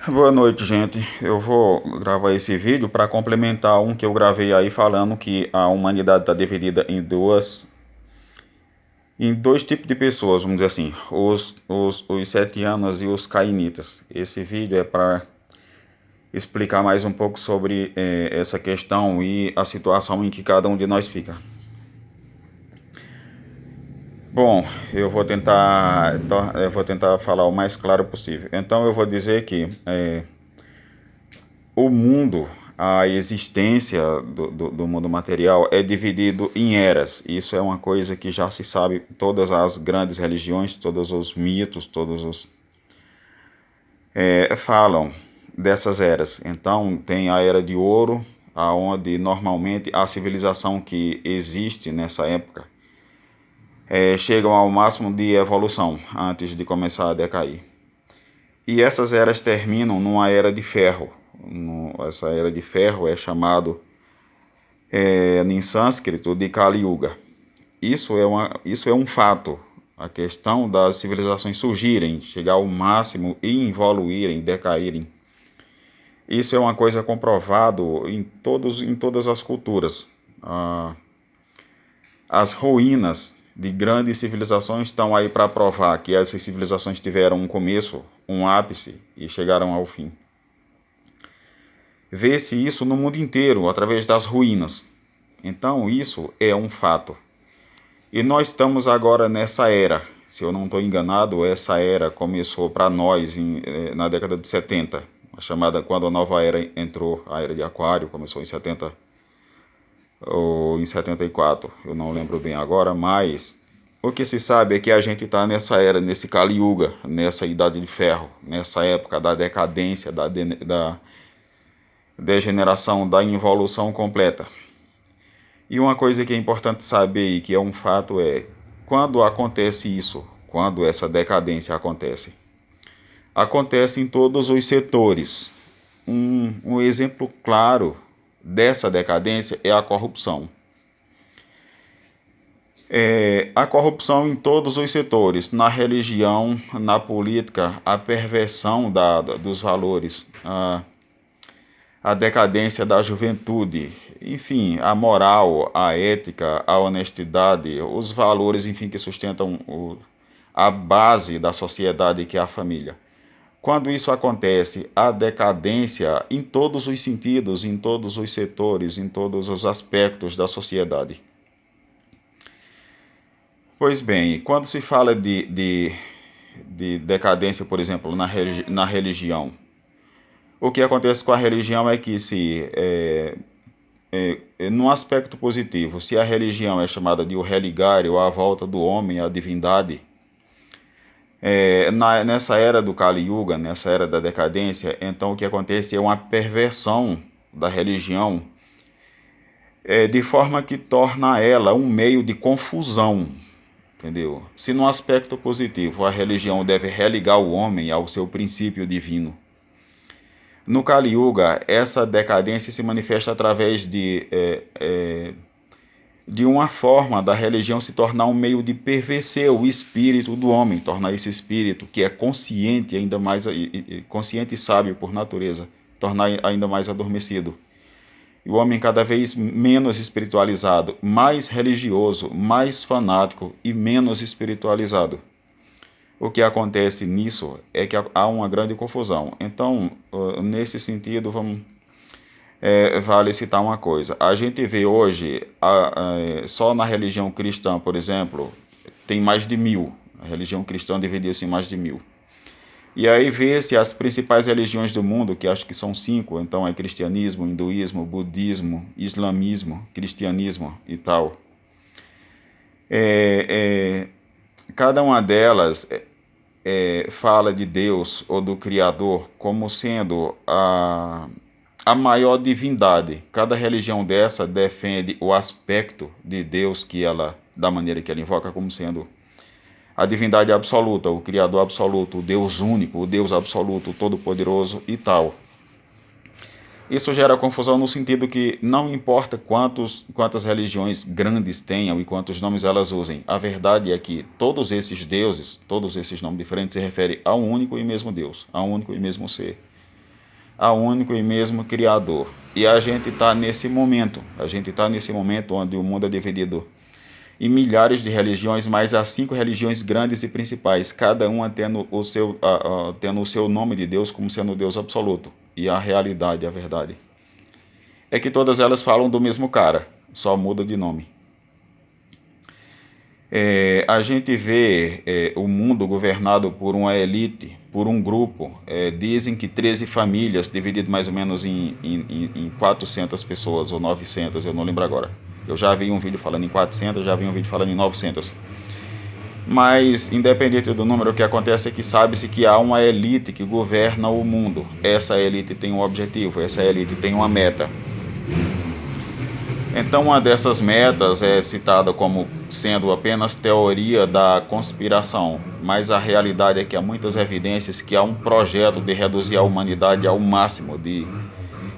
Boa noite, gente. Eu vou gravar esse vídeo para complementar um que eu gravei aí falando que a humanidade está dividida em dois tipos de pessoas, vamos dizer assim, os setianos e os cainitas. Esse vídeo é para explicar mais um pouco sobre essa questão e a situação em que cada um de nós fica. Bom, eu vou tentar falar o mais claro possível. Então eu vou dizer que o mundo, a existência do mundo material é dividido em eras. Isso é uma coisa que já se sabe, todas as grandes religiões, todos os mitos, falam dessas eras. Então tem a era de ouro, aonde normalmente a civilização que existe nessa época chegam ao máximo de evolução antes de começar a decair. E essas eras terminam numa era de ferro. Essa era de ferro é chamado em sânscrito de Kali Yuga. Isso é um fato. A questão das civilizações surgirem, chegar ao máximo e evoluírem, decaírem. Isso é uma coisa comprovado em todas as culturas. As ruínas de grandes civilizações estão aí para provar que essas civilizações tiveram um começo, um ápice e chegaram ao fim. Vê-se isso no mundo inteiro, através das ruínas. Então, isso é um fato. E nós estamos agora nessa era. Se eu não estou enganado, essa era começou para nós na década de 70. A chamada, quando a nova era entrou, a era de Aquário, começou em 70 ou em 74. Eu não lembro bem agora, mas o que se sabe é que a gente está nessa era, nesse Kali Yuga, nessa idade de ferro, nessa época da decadência, da degeneração, da involução completa. E uma coisa que é importante saber e que é um fato é, quando acontece isso, quando essa decadência acontece em todos os setores. Um exemplo claro dessa decadência é a corrupção. A corrupção em todos os setores, na religião, na política, a perversão dos valores, a decadência da juventude, enfim, a moral, a ética, a honestidade, os valores, enfim, que sustentam a base da sociedade, que é a família. Quando isso acontece, a decadência em todos os sentidos, em todos os setores, em todos os aspectos da sociedade. Pois bem, quando se fala de decadência, por exemplo, na religião, o que acontece com a religião é que num aspecto positivo, se a religião é chamada de o religário, a volta do homem à divindade, nessa era do Kali Yuga, nessa era da decadência, então o que acontece é uma perversão da religião, de forma que torna ela um meio de confusão, entendeu? Se no aspecto positivo a religião deve religar o homem ao seu princípio divino, no Kali Yuga, essa decadência se manifesta através de uma forma da religião se tornar um meio de perverter o espírito do homem, tornar esse espírito que é consciente, ainda mais consciente e sábio por natureza, tornar ainda mais adormecido. E o homem cada vez menos espiritualizado, mais religioso, mais fanático e menos espiritualizado. O que acontece nisso é que há uma grande confusão. Então, nesse sentido, vale citar uma coisa. A gente vê hoje, só na religião cristã, por exemplo, tem mais de 1000. A religião cristã dividiu-se em mais de 1000. E aí vê-se as principais religiões do mundo, que acho que são 5, então é cristianismo, hinduísmo, budismo, islamismo, cristianismo e tal. Cada uma delas fala de Deus ou do Criador como sendo a maior divindade. Cada religião dessa defende o aspecto de Deus da maneira que ela invoca, como sendo a divindade absoluta, o Criador absoluto, o Deus único, o Deus absoluto, o Todo-Poderoso e tal. Isso gera confusão no sentido que não importa quantas religiões grandes tenham e quantos nomes elas usem. A verdade é que todos esses deuses, todos esses nomes diferentes se referem a um único e mesmo Deus, a um único e mesmo ser. ao único e mesmo Criador. E a gente está nesse momento, onde o mundo é dividido em milhares de religiões, mas há 5 religiões grandes e principais, cada uma tendo o seu nome de Deus como sendo Deus absoluto. E a realidade, a verdade, é que todas elas falam do mesmo cara, só muda de nome. A gente vê o mundo governado por uma elite, por um grupo. Dizem que 13 famílias, dividido mais ou menos em 400 pessoas ou 900, eu não lembro agora. Eu já vi um vídeo falando em 400, já vi um vídeo falando em 900. Mas, independente do número, o que acontece é que sabe-se que há uma elite que governa o mundo. Essa elite tem um objetivo, essa elite tem uma meta. Então, uma dessas metas é citada como sendo apenas teoria da conspiração, mas a realidade é que há muitas evidências que há um projeto de reduzir a humanidade ao máximo de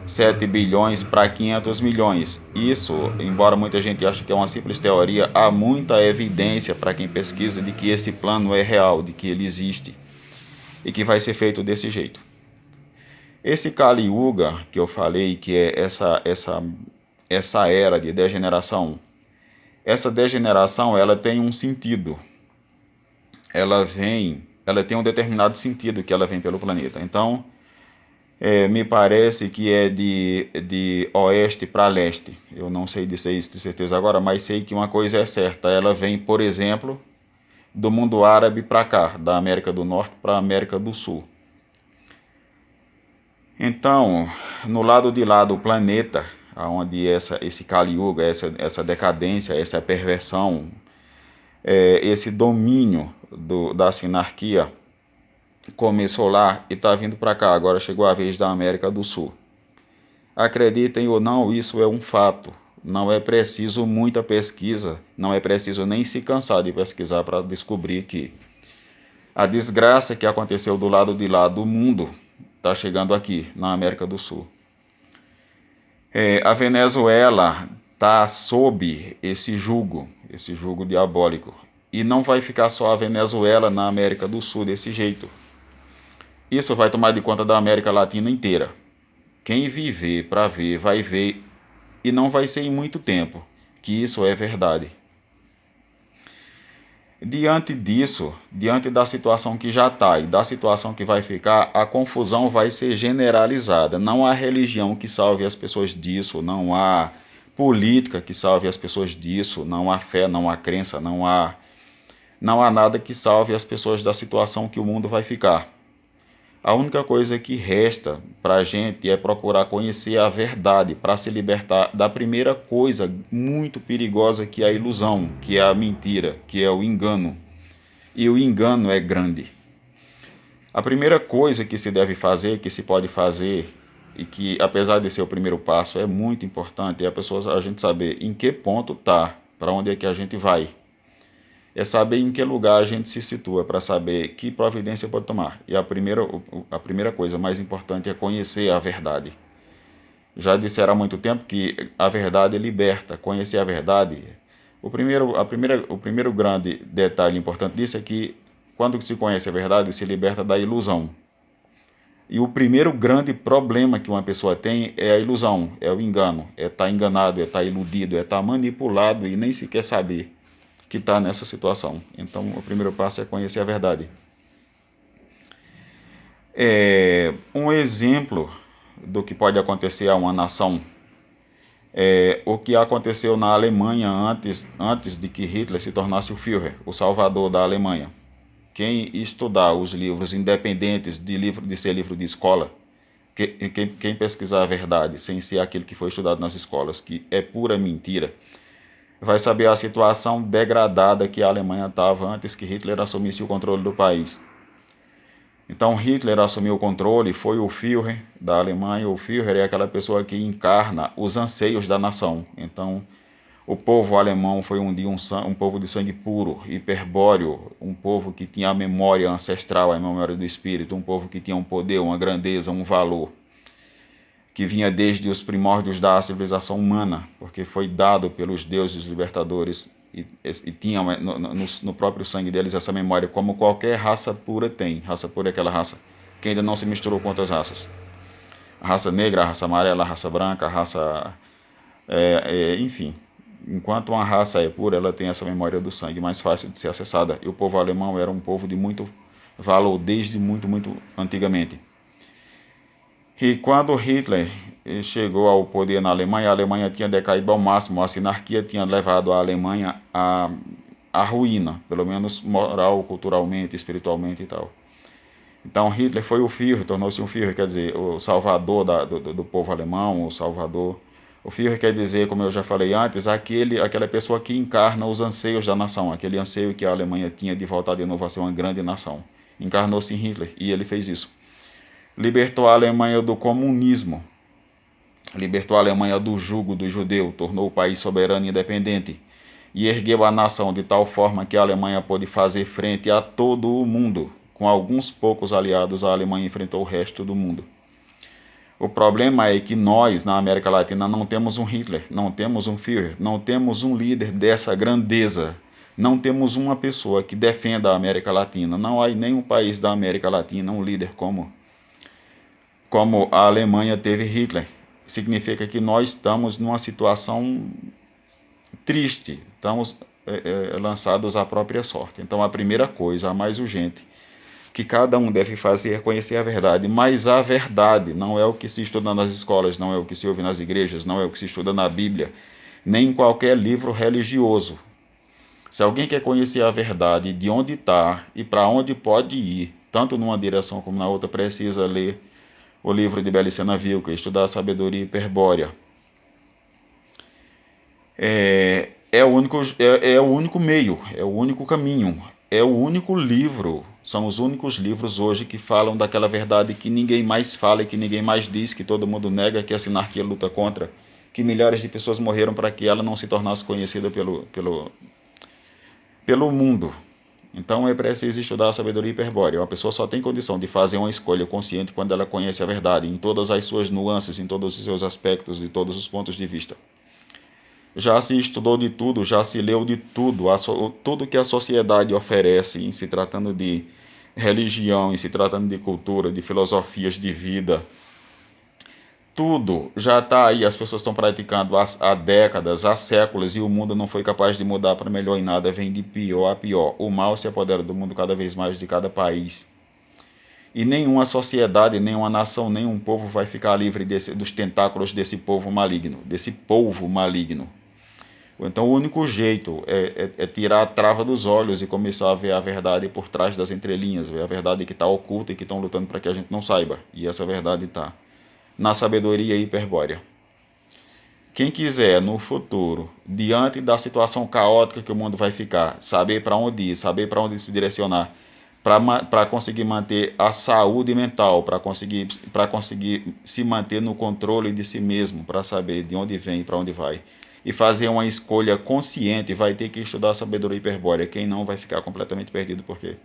7 bilhões para 500 milhões. Isso, embora muita gente ache que é uma simples teoria, há muita evidência para quem pesquisa de que esse plano é real, de que ele existe e que vai ser feito desse jeito. Esse Kali Yuga que eu falei, que é essa era de degeneração, essa degeneração ela tem um sentido, ela tem um determinado sentido que ela vem pelo planeta. Então, me parece que é de oeste para leste. Eu não sei dizer isso de certeza agora, mas sei que uma coisa é certa, ela vem, por exemplo, do mundo árabe para cá, da América do Norte para a América do Sul. Então, no lado de lá do planeta, onde esse Kali Yuga, essa decadência, essa perversão, esse domínio da sinarquia começou lá e está vindo para cá. Agora chegou a vez da América do Sul. Acreditem ou não, isso é um fato. Não é preciso muita pesquisa, não é preciso nem se cansar de pesquisar para descobrir que a desgraça que aconteceu do lado de lá do mundo está chegando aqui, na América do Sul. A Venezuela está sob esse jugo diabólico. E não vai ficar só a Venezuela na América do Sul desse jeito. Isso vai tomar de conta da América Latina inteira. Quem viver para ver, vai ver, e não vai ser em muito tempo que isso é verdade. Diante disso, diante da situação que já está e da situação que vai ficar, a confusão vai ser generalizada. Não há religião que salve as pessoas disso, não há política que salve as pessoas disso, não há fé, não há crença, não há nada que salve as pessoas da situação que o mundo vai ficar. A única coisa que resta para a gente é procurar conhecer a verdade para se libertar da primeira coisa muito perigosa, que é a ilusão, que é a mentira, que é o engano. E o engano é grande. A primeira coisa que se deve fazer, que se pode fazer, e que apesar de ser o primeiro passo, é muito importante, é a gente saber em que ponto está, para onde é que a gente vai. É saber em que lugar a gente se situa, para saber que providência pode tomar. E a primeira coisa mais importante é conhecer a verdade. Já disseram há muito tempo que a verdade liberta. Conhecer a verdade. O primeiro grande detalhe importante disso é que quando se conhece a verdade, se liberta da ilusão. E o primeiro grande problema que uma pessoa tem é a ilusão, é o engano, é estar enganado, é estar iludido, é estar manipulado e nem sequer saber que está nessa situação. Então, o primeiro passo é conhecer a verdade. Um exemplo do que pode acontecer a uma nação é o que aconteceu na Alemanha antes de que Hitler se tornasse o Führer, o salvador da Alemanha. Quem estudar os livros independentes de ser livro de escola, quem pesquisar a verdade sem ser aquilo que foi estudado nas escolas, que é pura mentira, vai saber a situação degradada que a Alemanha estava antes que Hitler assumisse o controle do país. Então Hitler assumiu o controle, foi o Führer da Alemanha. O Führer é aquela pessoa que encarna os anseios da nação. Então o povo alemão foi um dia um povo de sangue puro, hiperbóreo, um povo que tinha a memória ancestral, a memória do espírito, um povo que tinha um poder, uma grandeza, um valor, que vinha desde os primórdios da civilização humana, porque foi dado pelos deuses libertadores e tinha no próprio sangue deles essa memória, como qualquer raça pura tem. Raça pura é aquela raça que ainda não se misturou com outras raças. A raça negra, a raça amarela, a raça branca, a raça... enfim, enquanto uma raça é pura, ela tem essa memória do sangue mais fácil de ser acessada. E o povo alemão era um povo de muito valor desde muito antigamente. E quando Hitler chegou ao poder na Alemanha, a Alemanha tinha decaído ao máximo, a sinarquia tinha levado a Alemanha à ruína, pelo menos moral, culturalmente, espiritualmente e tal. Então Hitler foi o Führer, tornou-se um Führer, quer dizer, o salvador do povo alemão, o salvador. O Führer quer dizer, como eu já falei antes, aquela pessoa que encarna os anseios da nação, aquele anseio que a Alemanha tinha de voltar de novo a ser uma grande nação. Encarnou-se em Hitler e ele fez isso. Libertou a Alemanha do comunismo, libertou a Alemanha do jugo do judeu, tornou o país soberano e independente e ergueu a nação de tal forma que a Alemanha pôde fazer frente a todo o mundo. Com alguns poucos aliados, a Alemanha enfrentou o resto do mundo. O problema é que nós, na América Latina, não temos um Hitler, não temos um Führer, não temos um líder dessa grandeza. Não temos uma pessoa que defenda a América Latina. Não há em nenhum país da América Latina um líder como a Alemanha teve Hitler. Significa que nós estamos numa situação triste, estamos lançados à própria sorte. Então a primeira coisa, a mais urgente, que cada um deve fazer é conhecer a verdade, mas a verdade não é o que se estuda nas escolas, não é o que se ouve nas igrejas, não é o que se estuda na Bíblia, nem em qualquer livro religioso. Se alguém quer conhecer a verdade, de onde está e para onde pode ir, tanto numa direção como na outra, precisa ler o livro de Belicena Vilca, estudar a sabedoria hiperbórea. É o único meio, é o único caminho, é o único livro, são os únicos livros hoje que falam daquela verdade que ninguém mais fala e que ninguém mais diz, que todo mundo nega, que a sinarquia luta contra, que milhares de pessoas morreram para que ela não se tornasse conhecida pelo mundo. Então é preciso estudar a sabedoria hiperbórea. Uma pessoa só tem condição de fazer uma escolha consciente quando ela conhece a verdade, em todas as suas nuances, em todos os seus aspectos, de todos os pontos de vista. Já se estudou de tudo, já se leu de tudo, tudo que a sociedade oferece, em se tratando de religião, em se tratando de cultura, de filosofias de vida. Tudo já está aí, as pessoas estão praticando há décadas, há séculos, e o mundo não foi capaz de mudar para melhor em nada, vem de pior a pior. O mal se apodera do mundo cada vez mais, de cada país. E nenhuma sociedade, nenhuma nação, nenhum povo vai ficar livre dos tentáculos desse povo maligno, Então o único jeito é tirar a trava dos olhos e começar a ver a verdade por trás das entrelinhas, ver a verdade que está oculta e que estão lutando para que a gente não saiba. E essa verdade está na sabedoria hiperbórea. Quem quiser, no futuro, diante da situação caótica que o mundo vai ficar, saber para onde ir, saber para onde se direcionar, para conseguir manter a saúde mental, para conseguir se manter no controle de si mesmo, para saber de onde vem e para onde vai, e fazer uma escolha consciente, vai ter que estudar a sabedoria hiperbórea. Quem não vai ficar completamente perdido, porque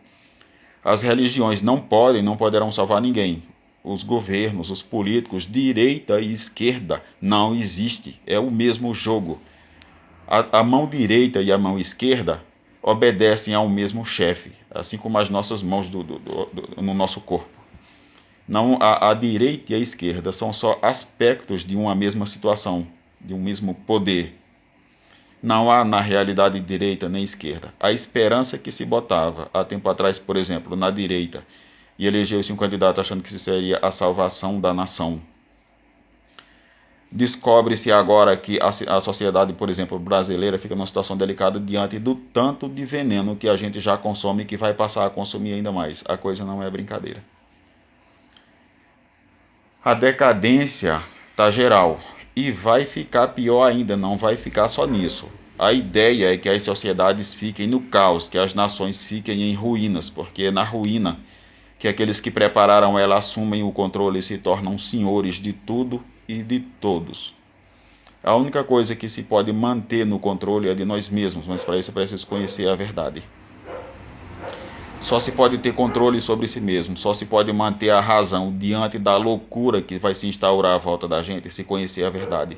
as religiões não poderão salvar ninguém. Os governos, os políticos, direita e esquerda, não existe. É o mesmo jogo. A mão direita e a mão esquerda obedecem ao mesmo chefe, assim como as nossas mãos no nosso corpo. Não, a direita e a esquerda são só aspectos de uma mesma situação, de um mesmo poder. Não há na realidade direita nem esquerda. A esperança que se botava há tempo atrás, por exemplo, na direita, e elegeu-se um candidato achando que isso seria a salvação da nação. Descobre-se agora que a sociedade, por exemplo, brasileira, fica numa situação delicada diante do tanto de veneno que a gente já consome e que vai passar a consumir ainda mais. A coisa não é brincadeira. A decadência está geral e vai ficar pior ainda, não vai ficar só nisso. A ideia é que as sociedades fiquem no caos, que as nações fiquem em ruínas, porque é na ruína que aqueles que prepararam ela assumem o controle e se tornam senhores de tudo e de todos. A única coisa que se pode manter no controle é de nós mesmos, mas para isso é preciso conhecer a verdade. Só se pode ter controle sobre si mesmo, só se pode manter a razão diante da loucura que vai se instaurar à volta da gente, se conhecer a verdade.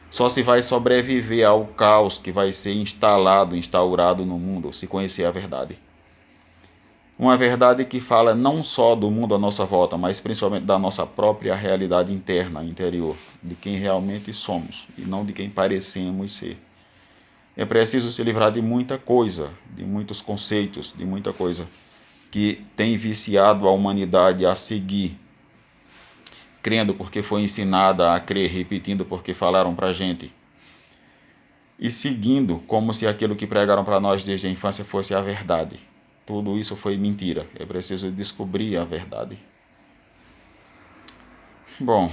Só se vai sobreviver ao caos que vai ser instaurado no mundo, se conhecer a verdade. Uma verdade que fala não só do mundo à nossa volta, mas principalmente da nossa própria realidade interna, interior, de quem realmente somos e não de quem parecemos ser. É preciso se livrar de muita coisa, de muitos conceitos, de muita coisa que tem viciado a humanidade a seguir, crendo porque foi ensinada a crer, repetindo porque falaram pra gente, e seguindo como se aquilo que pregaram para nós desde a infância fosse a verdade. Tudo isso foi mentira. É preciso descobrir a verdade. Bom,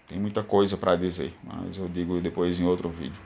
tem muita coisa para dizer, mas eu digo depois em outro vídeo.